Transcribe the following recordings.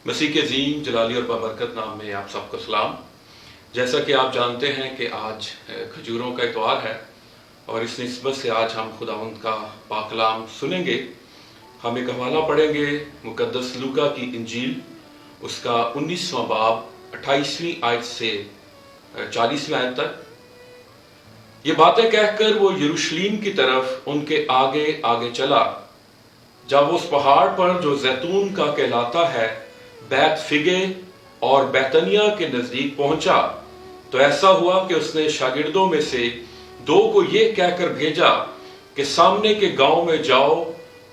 مسیح کے عظیم جلالی اور بابرکت نام میں آپ سب کو سلام۔ جیسا کہ آپ جانتے ہیں کہ آج کھجوروں کا اتوار ہے اور اس نسبت سے آج ہم خداوند کا پاک کلام سنیں گے۔ ہم ایک حوالہ پڑھیں گے مقدس لوکا کی انجیل، اس کا 19واں باب 28ویں آیت سے 40ویں آیت تک۔ یہ باتیں کہہ کر وہ یروشلیم کی طرف ان کے آگے آگے چلا۔ جب وہ اس پہاڑ پر جو زیتون کا کہلاتا ہے بیت فگے اور بیتنیا کے نزدیک پہنچا تو ایسا ہوا کہ اس نے شاگردوں میں سے 2 کو یہ کہہ کر بھیجا کہ سامنے کے گاؤں میں جاؤ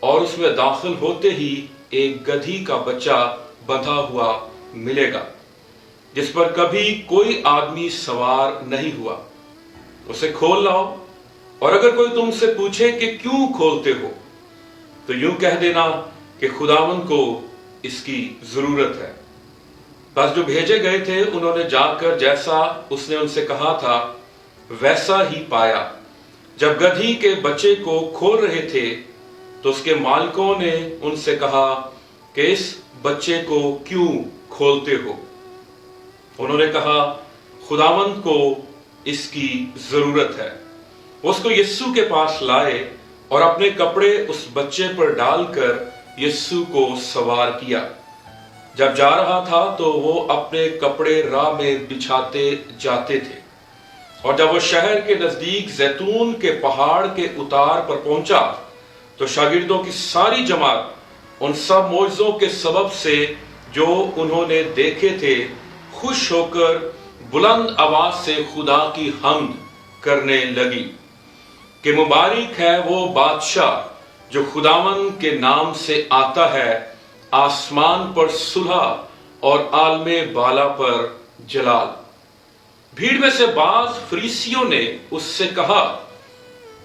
اور اس میں داخل ہوتے ہی ایک گدھی کا بچہ بندھا ہوا ملے گا جس پر کبھی کوئی آدمی سوار نہیں ہوا، اسے کھول لاؤ، اور اگر کوئی تم سے پوچھے کہ کیوں کھولتے ہو تو یوں کہہ دینا کہ خداوند کو اس کی ضرورت ہے۔ بس جو بھیجے گئے تھے انہوں نے جا کر جیسا اس نے ان سے کہا تھا ویسا ہی پایا۔ جب گدھی کے بچے کو کھول رہے تھے تو اس کے مالکوں نے ان سے کہا کہ اس بچے کو کیوں کھولتے ہو؟ انہوں نے کہا خداوند کو اس کی ضرورت ہے۔ اس کو یسوع کے پاس لائے اور اپنے کپڑے اس بچے پر ڈال کر یسوع کو سوار کیا۔ جب جا رہا تھا تو وہ اپنے کپڑے راہ میں بچھاتے جاتے تھے، اور جب وہ شہر کے نزدیک زیتون کے پہاڑ کے اتار پر پہنچا تو شاگردوں کی ساری جماعت ان سب معجزوں کے سبب سے جو انہوں نے دیکھے تھے خوش ہو کر بلند آواز سے خدا کی حمد کرنے لگی کہ مبارک ہے وہ بادشاہ جو خداوند کے نام سے آتا ہے، آسمان پر صلح اور عالم بالا پر جلال۔ بھیڑ میں سے بعض فریسیوں نے اس سے کہا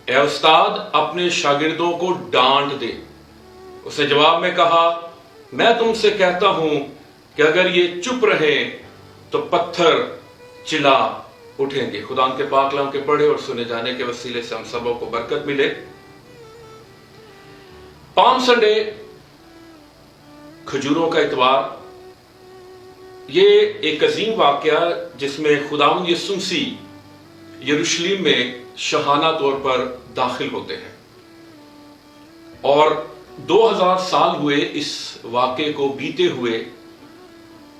اے استاد اپنے شاگردوں کو ڈانٹ دے۔ اس نے جواب میں کہا میں تم سے کہتا ہوں کہ اگر یہ چپ رہے تو پتھر چلا اٹھیں گے۔ خدا ان کے پاک کلام کے پڑھے اور سنے جانے کے وسیلے سے ہم سبوں کو برکت ملے۔ پام سنڈے، کھجوروں کا اتوار، یہ ایک عظیم واقعہ جس میں خداوند یسوع مسیح یروشلیم میں شاہانہ طور پر داخل ہوتے ہیں، اور 2000 سال ہوئے اس واقعے کو بیتے ہوئے،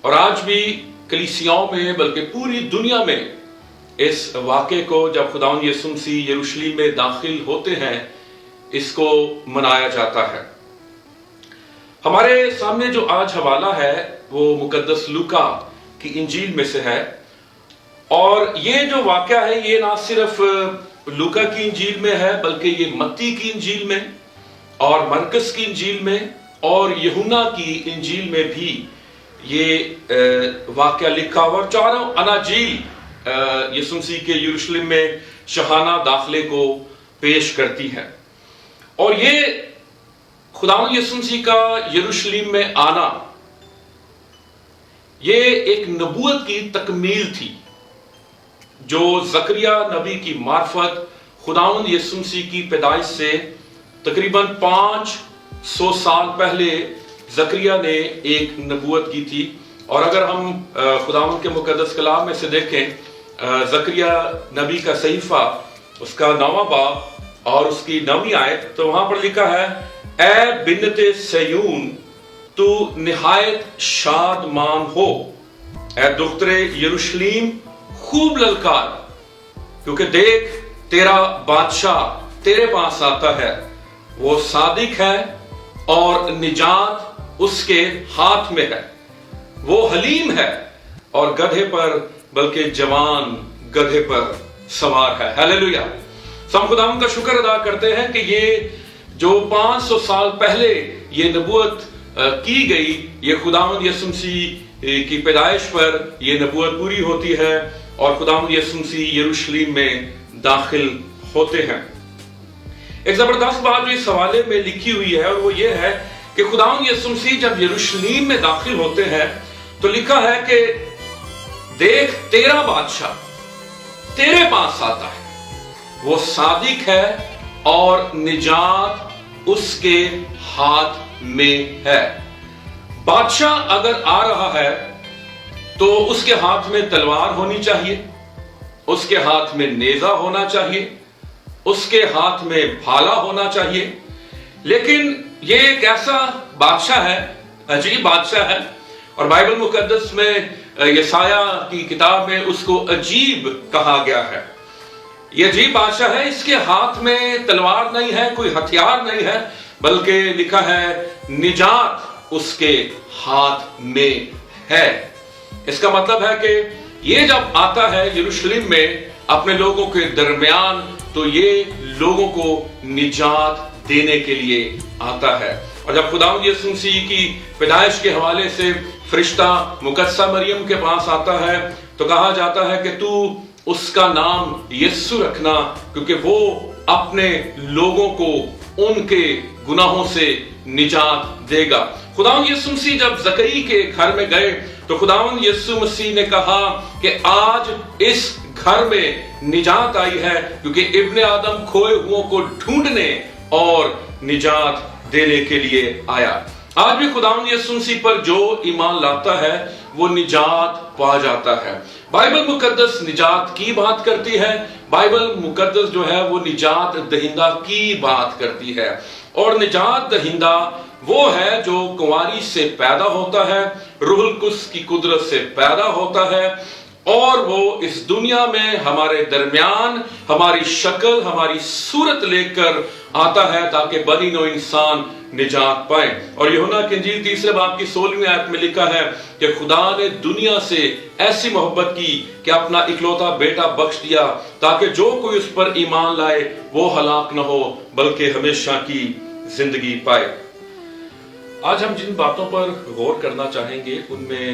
اور آج بھی کلیسیاؤں میں بلکہ پوری دنیا میں اس واقعے کو جب خداوند یسوع مسیح یروشلیم میں داخل ہوتے ہیں اس کو منایا جاتا ہے۔ ہمارے سامنے جو آج حوالہ ہے وہ مقدس لوکا کی انجیل میں سے ہے، اور یہ جو واقعہ ہے یہ نہ صرف لوکا کی انجیل میں ہے بلکہ یہ متی کی انجیل میں اور مرکز کی انجیل میں اور یوحنا کی انجیل میں بھی یہ واقعہ لکھا ہوا، اور چاروں اناجیل یسوع مسیح کے یروشلم میں شاہانہ داخلے کو پیش کرتی ہے۔ اور یہ خداوند یسوع مسیح کا یروشلم میں آنا یہ ایک نبوت کی تکمیل تھی جو زکریا نبی کی معرفت خداوند یسوع مسیح کی پیدائش سے تقریباً 500 سال پہلے زکریا نے ایک نبوت کی تھی۔ اور اگر ہم خداوند کے مقدس کلام میں سے دیکھیں زکریا نبی کا صحیفہ اس کا 9واں باب اور اس کی 9ویں آیت، تو وہاں پر لکھا ہے اے بنت سیون تو نہایت شادمان ہو، اے دختر یروشلیم خوب للکار، کیونکہ دیکھ تیرا بادشاہ تیرے پاس آتا ہے، وہ صادق ہے اور نجات اس کے ہاتھ میں ہے، وہ حلیم ہے اور گدھے پر بلکہ جوان گدھے پر سوار ہے۔ ہیلیلویا۔ ہم خداوند کا شکر ادا کرتے ہیں کہ یہ جو 500 سال پہلے یہ نبوت کی گئی، یہ خداوند یسوع مسیح کی پیدائش پر یہ نبوت پوری ہوتی ہے اور خداوند یسوع مسیح یروشلم میں داخل ہوتے ہیں۔ ایک زبردست بات جو اس حوالے میں لکھی ہوئی ہے اور وہ یہ ہے کہ خداوند یسوع مسیح جب یروشلم میں داخل ہوتے ہیں تو لکھا ہے کہ دیکھ تیرا بادشاہ تیرے پاس آتا ہے، وہ صادق ہے اور نجات اس کے ہاتھ میں ہے۔ بادشاہ اگر آ رہا ہے تو اس کے ہاتھ میں تلوار ہونی چاہیے، اس کے ہاتھ میں نیزہ ہونا چاہیے، اس کے ہاتھ میں بھالا ہونا چاہیے۔ لیکن یہ ایک ایسا بادشاہ ہے، عجیب بادشاہ ہے، اور بائبل مقدس میں یسایہ کی کتاب میں اس کو عجیب کہا گیا ہے۔ یہ عجیب بادشاہ ہے، اس کے ہاتھ میں تلوار نہیں ہے، کوئی ہتھیار نہیں ہے، بلکہ لکھا ہے نجات اس کے ہاتھ میں ہے۔ اس کا مطلب ہے کہ یہ جب آتا ہے یروشلم میں اپنے لوگوں کے درمیان، تو یہ لوگوں کو نجات دینے کے لیے آتا ہے۔ اور جب خداوند یسوع مسیح کی پیدائش کے حوالے سے فرشتہ مقدسہ مریم کے پاس آتا ہے تو کہا جاتا ہے کہ تو اس کا نام یسوع رکھنا، کیونکہ وہ اپنے لوگوں کو ان کے گناہوں سے نجات دے گا۔ خداوند یسوع مسیح جب زکریا کے گھر میں گئے تو خداوند یسوع مسیح نے کہا کہ آج اس گھر میں نجات آئی ہے، کیونکہ ابن آدم کھوئے ہوئوں کو ڈھونڈنے اور نجات دینے کے لیے آیا۔ آج بھی خداوند یسوع مسیح پر جو ایمان لاتا ہے وہ نجات پا جاتا ہے۔ بائبل مقدس نجات کی بات کرتی ہے، بائبل مقدس جو ہے وہ نجات دہندہ کی بات کرتی ہے، اور نجات دہندہ وہ ہے جو کنواری سے پیدا ہوتا ہے، روح القدس کی قدرت سے پیدا ہوتا ہے، اور وہ اس دنیا میں ہمارے درمیان ہماری شکل، ہماری صورت لے کر آتا ہے تاکہ بنی نوع انسان نجات پائے۔ اور یوحنا کی انجیل 3 باب کی 16ویں آیت میں لکھا ہے کہ خدا نے دنیا سے ایسی محبت کی کہ اپنا اکلوتا بیٹا بخش دیا تاکہ جو کوئی اس پر ایمان لائے وہ ہلاک نہ ہو بلکہ ہمیشہ کی زندگی پائے۔ آج ہم جن باتوں پر غور کرنا چاہیں گے ان میں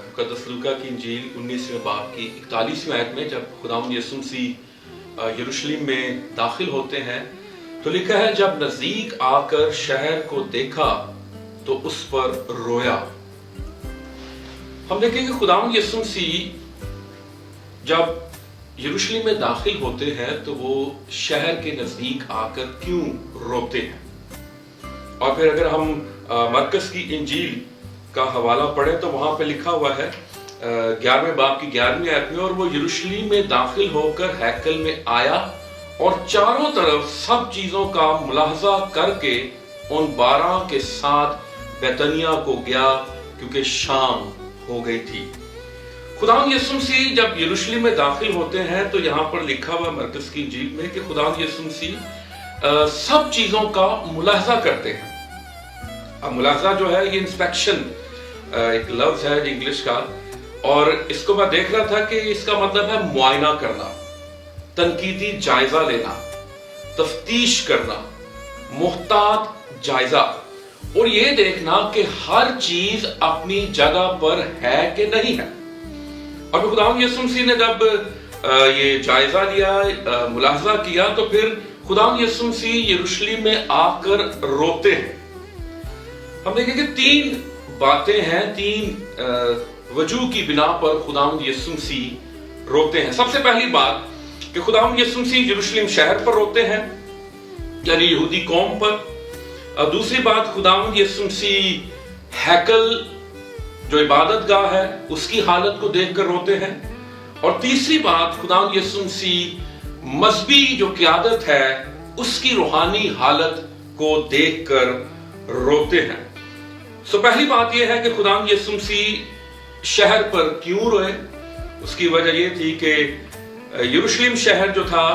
مقدس لوکا کی انجیل 19 باب کی 41 آیت میں جب خداوند یسوع مسیح یروشلم میں داخل ہوتے ہیں تو لکھا ہے جب نزدیک آ کر شہر کو دیکھا تو اس پر رویا۔ ہم دیکھیں گے خداوند یسوع مسیح جب یروشلم میں داخل ہوتے ہیں تو وہ شہر کے نزدیک آ کر کیوں روتے ہیں؟ اور پھر اگر ہم مرکز کی انجیل کا حوالہ پڑھیں تو وہاں پہ لکھا ہوا ہے 11ویں باب کی 11ویں آیت میں، اور وہ یروشلم میں داخل ہو کر ہیکل میں آیا اور چاروں طرف سب چیزوں کا ملاحظہ کر کے ان 12 کے ساتھ بیتنیا کو گیا کیونکہ شام ہو گئی تھی۔ خداوند یسوع مسیح جب یروشلم میں داخل ہوتے ہیں تو یہاں پر لکھا ہوا مرکز کی انجیل میں کہ خداوند یسوع مسیح سب چیزوں کا ملاحظہ کرتے ہیں۔ اب ملاحظہ جو ہے یہ انسپیکشن ایک لفظ ہے انگلش کا، اور اس کو میں دیکھ رہا تھا کہ اس کا مطلب ہے معائنہ کرنا، تنقیدی جائزہ لینا، تفتیش کرنا، محتاط جائزہ، اور یہ دیکھنا کہ ہر چیز اپنی جگہ پر ہے کہ نہیں ہے۔ اور خداوند یسوع مسیح نے جب یہ جائزہ لیا، ملاحظہ کیا، تو پھر خداوند یسوع مسیح یروشلم میں آ کر روتے ہیں۔ ہم دیکھیں کہ 3 باتیں ہیں، 3 وجوہ کی بنا پر خداوند یسوع مسیح روتے ہیں۔ سب سے پہلی بات کہ خداوند یسوع مسیح یروشلم شہر پر روتے ہیں، یعنی یہودی قوم پر۔ دوسری بات خداوند یسوع مسیح ہیکل جو عبادت گاہ ہے اس کی حالت کو دیکھ کر روتے ہیں، اور تیسری بات خداوند یسوع مسیح مذہبی جو قیادت ہے اس کی روحانی حالت کو دیکھ کر روتے ہیں۔ پہلی بات یہ ہے کہ خداوند یسوع مسیح شہر پر کیوں روئے؟ اس کی وجہ یہ تھی کہ یروشلم شہر جو تھا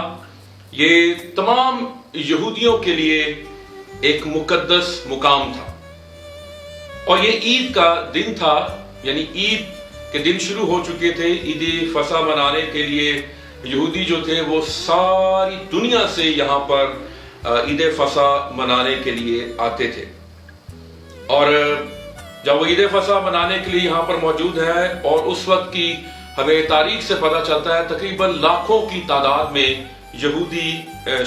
یہ تمام یہودیوں کے لیے ایک مقدس مقام تھا، اور یہ عید کا دن تھا، یعنی عید کے دن شروع ہو چکے تھے۔ عید فصح منانے کے لیے یہودی جو تھے وہ ساری دنیا سے یہاں پر عید فصح منانے کے لیے آتے تھے، اور جب وہ عید فصح منانے کے لیے یہاں پر موجود ہے، اور اس وقت کی ہمیں تاریخ سے پتہ چلتا ہے تقریباً لاکھوں کی تعداد میں یہودی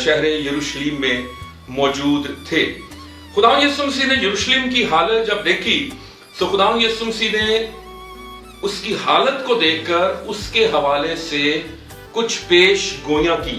شہر یروشلم میں موجود تھے۔ خداوند یسوع مسیح نے یروشلم کی حالت جب دیکھی تو خداوند یسوع مسیح نے اس کی حالت کو دیکھ کر اس کے حوالے سے کچھ پیش گوئیاں کی۔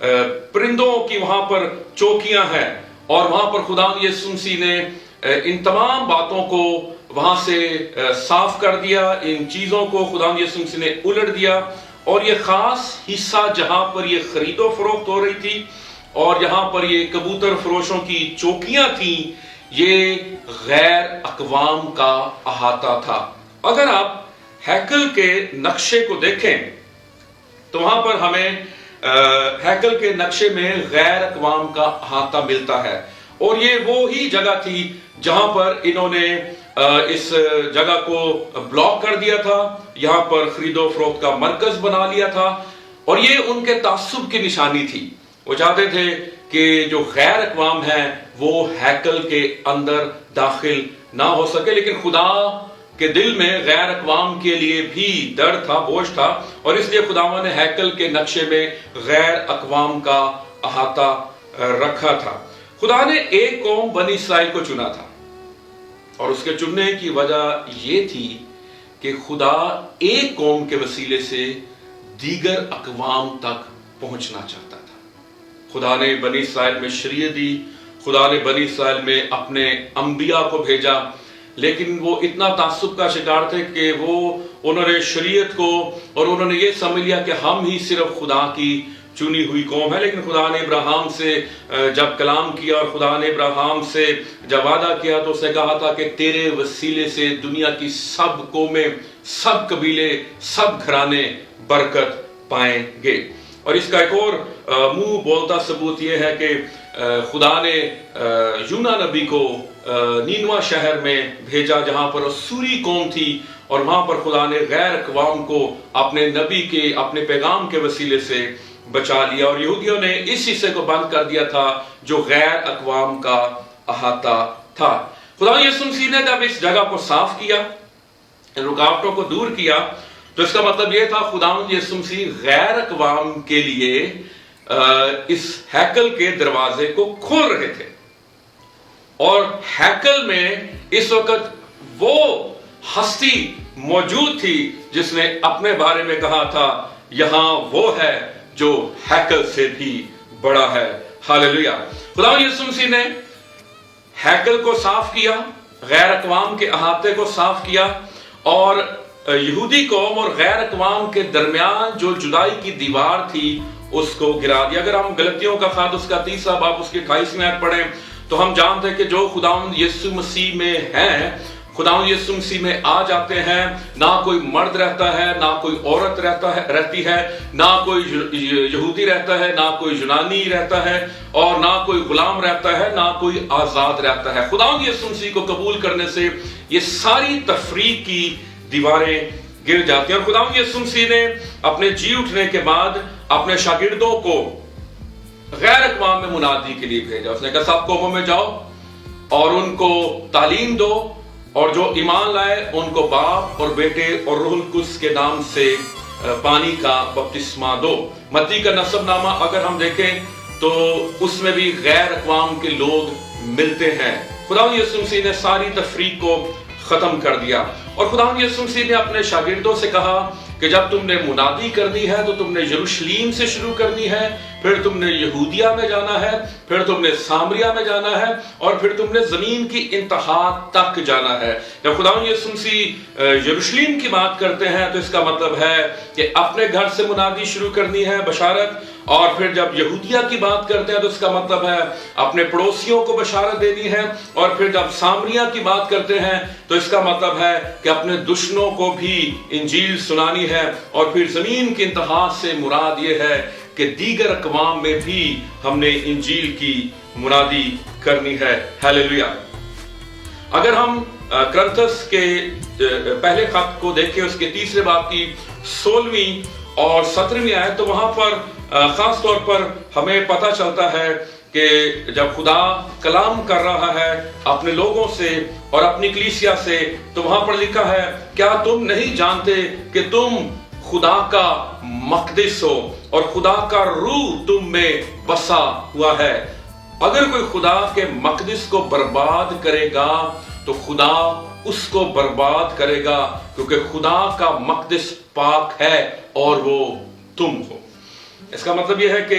پرندوں کی وہاں پر چوکیاں ہیں، اور وہاں پر خدا یسوع مسیح نے ان تمام باتوں کو وہاں سے صاف کر دیا، ان چیزوں کو خدا یسوع مسیح نے الٹ دیا، اور یہ خاص حصہ جہاں پر یہ خرید و فروخت ہو رہی تھی اور یہاں پر یہ کبوتر فروشوں کی چوکیاں تھیں، یہ غیر اقوام کا احاطہ تھا۔ اگر آپ ہیکل کے نقشے کو دیکھیں تو وہاں پر ہمیں ہیکل کے نقشے میں غیر اقوام کا احاطہ ملتا ہے، اور یہ وہی جگہ تھی جہاں پر انہوں نے اس جگہ کو بلاک کر دیا تھا، یہاں پر خرید و فروخت کا مرکز بنا لیا تھا، اور یہ ان کے تعصب کی نشانی تھی۔ وہ چاہتے تھے کہ جو غیر اقوام ہیں وہ ہیکل کے اندر داخل نہ ہو سکے، لیکن خدا کے دل میں غیر اقوام کے لیے بھی درد تھا، بوجھ تھا، اور اس لیے خداوند نے ہیکل کے نقشے میں غیر اقوام کا احاطہ رکھا تھا۔ خدا نے ایک قوم بنی اسرائیل کو چنا تھا، اور اس کے چننے کی وجہ یہ تھی کہ خدا ایک قوم کے وسیلے سے دیگر اقوام تک پہنچنا چاہتا تھا۔ خدا نے بنی اسرائیل میں شریعت دی، خدا نے بنی اسرائیل میں اپنے انبیاء کو بھیجا، لیکن وہ اتنا تعصب کا شکار تھے کہ انہوں نے شریعت کو اور انہوں نے یہ سمجھ لیا کہ ہم ہی صرف خدا کی چنی ہوئی قوم ہے۔ لیکن خدا نے ابراہیم سے جب کلام کیا اور خدا نے ابراہیم سے جب وعدہ کیا تو اس نے کہا تھا کہ تیرے وسیلے سے دنیا کی سب قومیں، سب قبیلے، سب گھرانے برکت پائیں گے۔ اور اس کا ایک اور منہ بولتا ثبوت یہ ہے کہ خدا نے یونا نبی کو نینوا شہر میں بھیجا جہاں پر اسوری قوم تھی، اور وہاں پر خدا نے غیر اقوام کو اپنے نبی کے، اپنے پیغام کے وسیلے سے بچا لیا، اور یہودیوں نے اس حصے کو بند کر دیا تھا جو غیر اقوام کا احاطہ تھا۔ خدا یسوع مسیح نے جب اس جگہ کو صاف کیا، رکاوٹوں کو دور کیا، تو اس کا مطلب یہ تھا خداوند یسوع مسیح غیر اقوام کے لیے اس ہیکل کے دروازے کو کھول رہے تھے، اور ہیکل میں اس وقت وہ ہستی موجود تھی جس نے اپنے بارے میں کہا تھا یہاں وہ ہے جو ہیکل سے بھی بڑا ہے۔ ہاللیلویہ۔ خداوند یسوع مسیح نے ہیکل کو صاف کیا، غیر اقوام کے احاطے کو صاف کیا، اور یہودی قوم اور غیر اقوام کے درمیان جو جدائی کی دیوار تھی اس کو گرا دیا۔ اگر ہم غلطیوں کا خط اس کا 3 باب اس کی 28 آیت پڑھیں تو ہم جانتے ہیں کہ جو خداوند یسوع مسیح میں ہیں، خداوند یسوع مسیح میں آ جاتے ہیں، نہ کوئی مرد رہتا ہے، نہ کوئی عورت رہتی ہے، نہ کوئی یہودی رہتا ہے، نہ کوئی یونانی رہتا ہے، اور نہ کوئی غلام رہتا ہے، نہ کوئی آزاد رہتا ہے۔ خداوند یسوع مسیح کو قبول کرنے سے یہ ساری تفریق کی دیواریں گر جاتی ہیں۔ اور خداوند یسوع مسیح نے اپنے جی اٹھنے کے بعد اپنے شاگردوں کو غیر اقوام میں منادی کے لیے بھیجا۔ اس نے کہا سب قوموں میں جاؤ اور ان کو تعلیم دو، اور جو ایمان لائے ان کو باپ اور بیٹے اور روح القدس کے نام سے پانی کا بپتسمہ دو۔ متی کا نسب نامہ اگر ہم دیکھیں تو اس میں بھی غیر اقوام کے لوگ ملتے ہیں۔ خداوند یسوع مسیح نے ساری تفریق کو ختم کر دیا، اور خداوند یسوع مسیح نے اپنے شاگردوں سے کہا کہ جب تم نے منادی کرنی ہے تو تم نے یروشلیم سے شروع کرنی ہے، پھر تم نے یہودیہ میں جانا ہے، پھر تم نے سامریہ میں جانا ہے، اور پھر تم نے زمین کی انتہا تک جانا ہے۔ جب خداوند یسوع مسیح یروشلیم کی بات کرتے ہیں تو اس کا مطلب ہے کہ اپنے گھر سے منادی شروع کرنی ہے، بشارت، اور پھر جب یہودیہ کی بات کرتے ہیں تو اس کا مطلب ہے اپنے پڑوسیوں کو بشارت دینی ہے، اور پھر جب سامریہ کی بات کرتے ہیں تو اس کا مطلب ہے کہ اپنے دشمنوں کو بھی انجیل سنانی ہے، اور پھر زمین کی انتہا سے مراد یہ ہے کہ دیگر اقوام میں بھی ہم نے انجیل کی منادی کرنی ہے۔ ہاللیلویہ۔ اگر ہم کرنتھس کے پہلے خط کو دیکھیں، اس کے 3 باب کی 16ویں اور 17ویں آیت، تو وہاں پر خاص طور پر ہمیں پتہ چلتا ہے کہ جب خدا کلام کر رہا ہے اپنے لوگوں سے اور اپنی کلیسیا سے، تو وہاں پر لکھا ہے کیا تم نہیں جانتے کہ تم خدا کا مقدس ہو اور خدا کا روح تم میں بسا ہوا ہے۔ اگر کوئی خدا کے مقدس کو برباد کرے گا تو خدا اس کو برباد کرے گا، کیونکہ خدا کا مقدس پاک ہے اور وہ تم ہو۔ اس کا مطلب یہ ہے کہ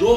2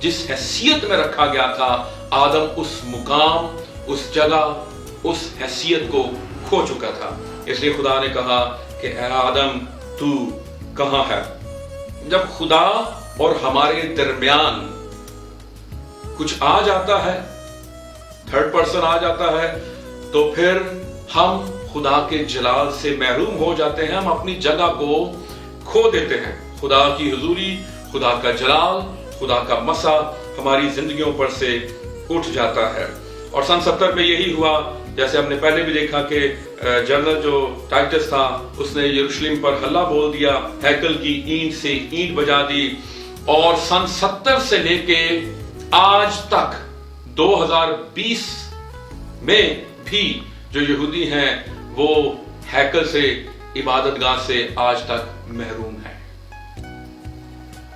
جس حیثیت میں رکھا گیا تھا، آدم اس مقام، اس جگہ، اس حیثیت کو کھو چکا تھا۔ اس لیے خدا نے کہا کہ اے آدم تو کہاں ہے؟ جب خدا اور ہمارے درمیان کچھ آ جاتا ہے، تھرڈ پرسن آ جاتا ہے، تو پھر ہم خدا کے جلال سے محروم ہو جاتے ہیں، ہم اپنی جگہ کو کھو دیتے ہیں۔ خدا کی حضوری، خدا کا جلال، خدا کا مسا ہماری زندگیوں پر سے اٹھ جاتا ہے۔ اور سن 70 میں یہی ہوا، جیسے ہم نے پہلے بھی دیکھا کہ جنرل جو ٹائٹس تھا اس نے یروشلم پر حلہ بول دیا، ہیکل کی اینٹ سے اینٹ بجا دی، اور سن 70 سے لے کے آج تک 2020 میں بھی جو یہودی ہیں وہ ہیکل سے، عبادت گاہ سے آج تک محروم ہیں،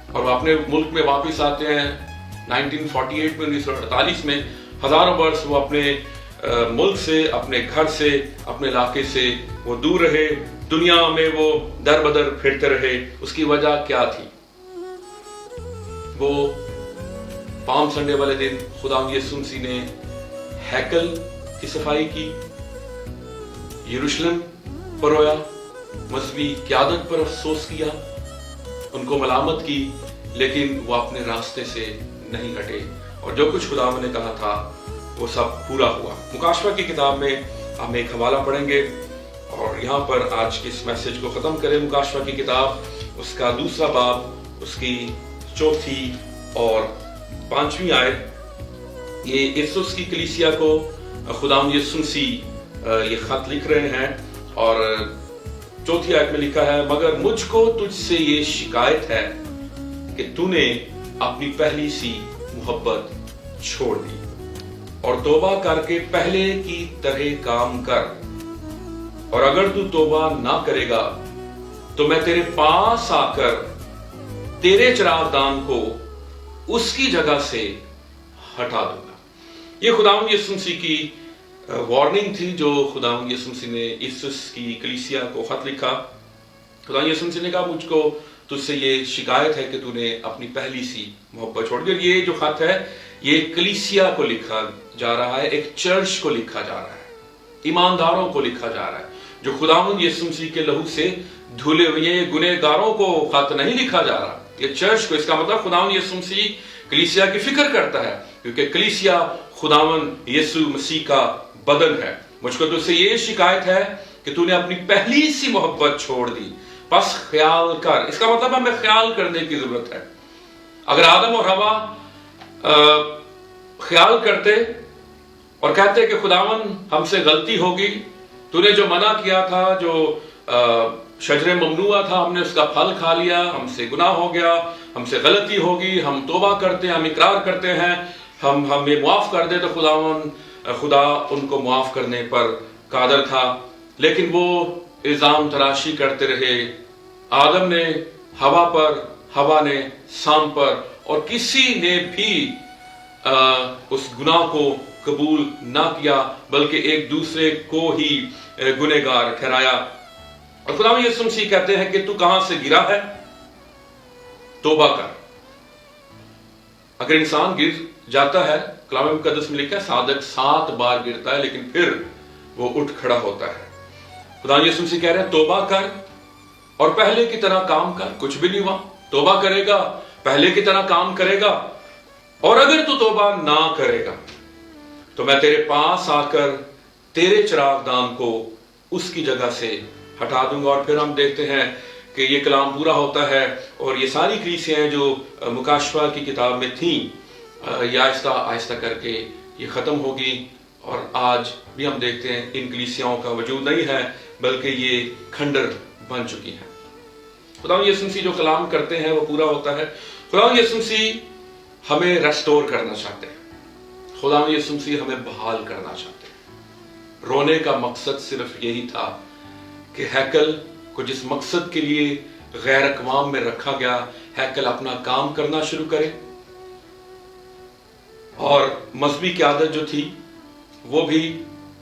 اور وہ اپنے ملک میں واپس آتے ہیں 1948 میں، 1948 میں ہزاروں برس وہ اپنے ملک سے، اپنے گھر سے، اپنے علاقے سے وہ دور رہے، دنیا میں وہ در بدر پھرتے رہے۔ اس کی وجہ کیا تھی؟ وہ پام سنڈے والے دن خداوند یسوع مسیح نے ہیکل کی صفائی کی، یروشلم پر رویا، مذہبی قیادت پر افسوس کیا، ان کو ملامت کی، لیکن وہ اپنے راستے سے نہیں ہٹے، اور جو کچھ خداوند نے کہا تھا وہ سب پورا ہوا۔ مکاشفہ کی کتاب میں ہم ایک حوالہ پڑھیں گے اور یہاں پر آج کے اس میسج کو ختم کریں۔ مکاشفہ کی کتاب، اس کا 2 باب، اس کی 4 اور 5 آیت، یہ افسس کی کلیسیا کو خداوند یسوع مسیح یہ خط لکھ رہے ہیں، اور 4 آیت میں لکھا ہے، مگر مجھ کو تجھ سے یہ شکایت ہے کہ تو نے اپنی پہلی سی محبت چھوڑ دی، اور توبہ کر کے پہلے کی طرح کام کر، اور اگر تو توبہ نہ کرے گا تو میں تیرے پاس آ کر تیرے چراغ دان کو اس کی جگہ سے ہٹا دوں گا۔ یہ خداوند یسوع مسیح کی وارننگ تھی، جو خداوند یسوع مسیح نے افسس کی کلیسیا کو خط لکھا۔ خداوند یسوع مسیح نے کہا مجھ کو تجھ سے یہ شکایت ہے کہ تو نے اپنی پہلی سی محبت چھوڑ دی۔ اور یہ جو خط ہے یہ کلیسیا کو لکھا جا رہا ہے، ایک چرچ کو لکھا جا رہا ہے، ایمانداروں کو لکھا جا رہا ہے جو خداوند یسوع مسیح کے لہو سے دھلے ہوئے، گنہگاروں کو خط نہیں لکھا جا رہا، یہ چرچ کو۔ اس کا مطلب خداوند یسوع مسیح کلیسیا کی فکر کرتا ہے، کیونکہ کلیسیا خداوند یسوع مسیح کا بدن ہے۔ مجھ کو تجھ سے یہ شکایت ہے کہ تو نے اپنی پہلی سی محبت چھوڑ دی، بس خیال کر۔ اس کا مطلب ہمیں خیال کرنے کی ضرورت ہے۔ اگر آدم اور حوا خیال کرتے اور کہتے کہ خداوند ہم سے غلطی ہوگی، تو نے جو منع کیا تھا، جو شجر ممنوع تھا، ہم نے اس کا پھل کھا لیا، ہم سے گناہ ہو گیا، ہم سے غلطی ہوگی، ہم توبہ کرتے ہیں، ہم اقرار کرتے ہیں، ہمیں معاف کر دے، تو خدا ان کو معاف کرنے پر قادر تھا۔ لیکن وہ الزام تراشی کرتے رہے، آدم نے حوا پر، حوا نے سام پر، اور کسی نے بھی اس گناہ کو قبول نہ کیا، بلکہ ایک دوسرے کو ہی گنہگار ٹھہرایا۔ اور خداوند یسوع مسیح کہتے ہیں کہ تو کہاں سے گرا ہے؟ توبہ کر۔ اگر انسان گر جاتا ہے، کلام مقدس میں لکھا ہے صادق 7 بار گرتا ہے لیکن پھر وہ اٹھ کھڑا ہوتا ہے۔ خداوند یسوع مسیح کہہ رہے ہیں توبہ کر اور پہلے کی طرح کام کر۔ کچھ بھی نہیں ہوا، توبہ کرے گا، پہلے کی طرح کام کرے گا، اور اگر تو توبہ نہ کرے گا تو میں تیرے پاس آ کر تیرے چراغ دان کو اس کی جگہ سے ہٹا دوں گا۔ اور پھر ہم دیکھتے ہیں کہ یہ کلام پورا ہوتا ہے، اور یہ ساری کلیسیاں جو مکاشفہ کی کتاب میں تھیں، یہ آہستہ آہستہ کر کے یہ ختم ہوگی، اور آج بھی ہم دیکھتے ہیں ان کلیسیاؤں کا وجود نہیں ہے، بلکہ یہ کھنڈر بن چکی ہیں۔ خداوند یسوع مسیح جو کلام کرتے ہیں وہ پورا ہوتا ہے۔ خداوند یسوع مسیح ہمیں ریسٹور کرنا چاہتے ہیں، خداوند یسوع مسیح ہمیں بحال کرنا چاہتے ہیں۔ رونے کا مقصد صرف یہی تھا کہ ہیکل کو جس مقصد کے لیے غیر اقوام میں رکھا گیا، ہیکل اپنا کام کرنا شروع کرے، اور مذہبی قیادت جو تھی وہ بھی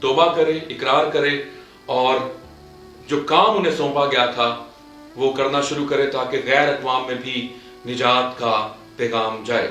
توبہ کرے، اقرار کرے، اور جو کام انہیں سونپا گیا تھا وہ کرنا شروع کرے، تاکہ غیر اقوام میں بھی نجات کا پیغام جائے۔